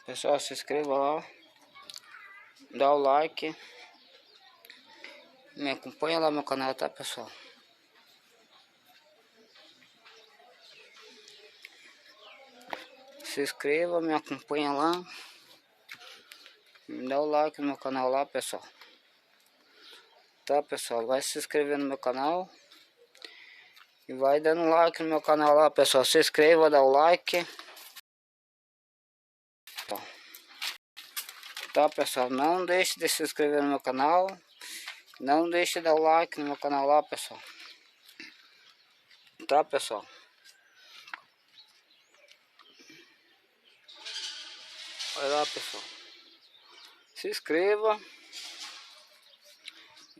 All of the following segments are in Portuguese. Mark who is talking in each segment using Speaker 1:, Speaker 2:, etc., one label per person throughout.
Speaker 1: Pessoal, se inscreva lá, dá o like, me acompanha lá no meu canal, tá, pessoal? Se inscreva, me acompanha lá, dá o like no meu canal lá, pessoal. Tá, pessoal? Vai se inscrever no meu canal e vai dando like no meu canal lá, pessoal. Se inscreva, dá o like. Tá, pessoal? Não deixe de se inscrever no meu canal. Não deixe de dar o like no meu canal lá, pessoal. Tá, pessoal? Vai lá, pessoal. Se inscreva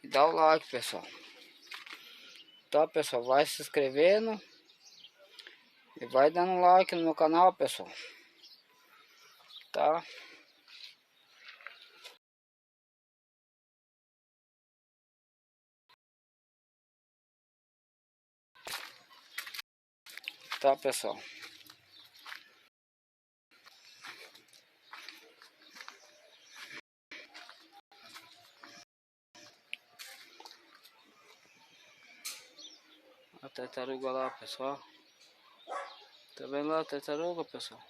Speaker 1: e dá o like, pessoal. Tá, pessoal? Vai se inscrevendo e vai dando like no meu canal, pessoal. Tá? Tá, pessoal? A tartaruga lá, pessoal. Tá vendo lá a tartaruga, pessoal?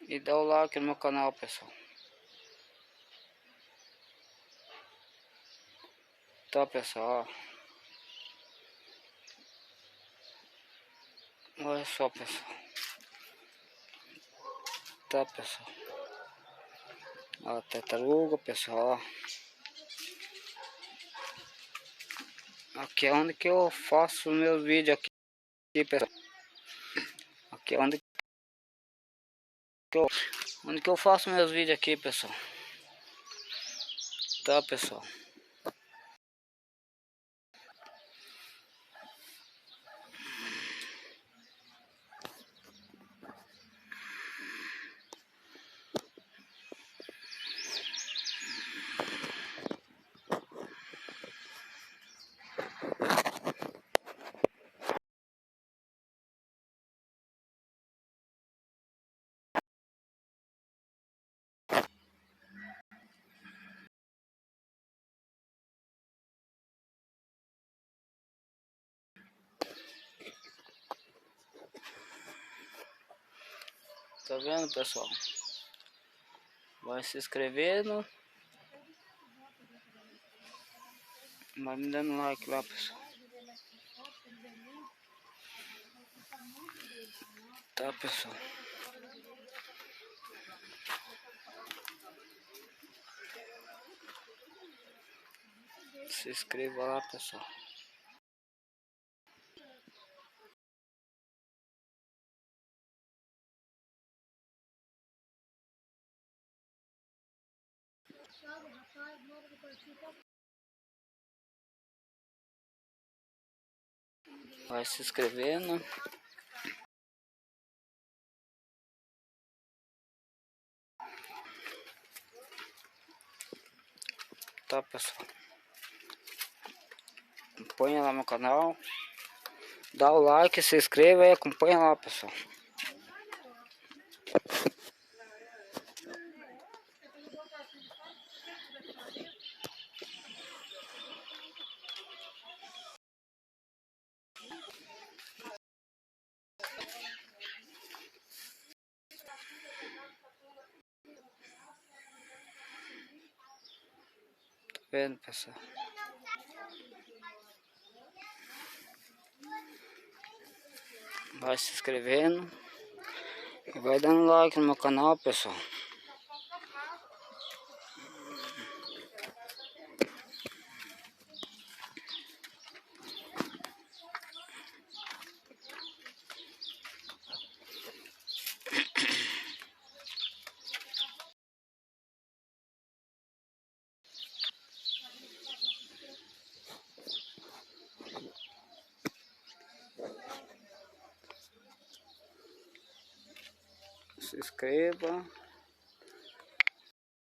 Speaker 1: E dá o like no meu canal, pessoal. Tá, pessoal? Olha só, pessoal. Tá, pessoal? Ó, a tartaruga, pessoal. Aqui é onde que eu faço meus vídeos aqui, pessoal. Aqui é onde que eu faço meus vídeos aqui, pessoal. Tá, pessoal? Tá vendo, pessoal? Vai se inscrevendo. Vai me dando like lá, pessoal. Tá, pessoal? Se inscreva lá, pessoal. Vai se inscrevendo. Tá, pessoal? Acompanha lá meu canal. Dá o like, se inscreva e acompanha lá, pessoal. Tá vendo, pessoal? Vai se inscrevendo e vai dando like no meu canal, pessoal. Se inscreva.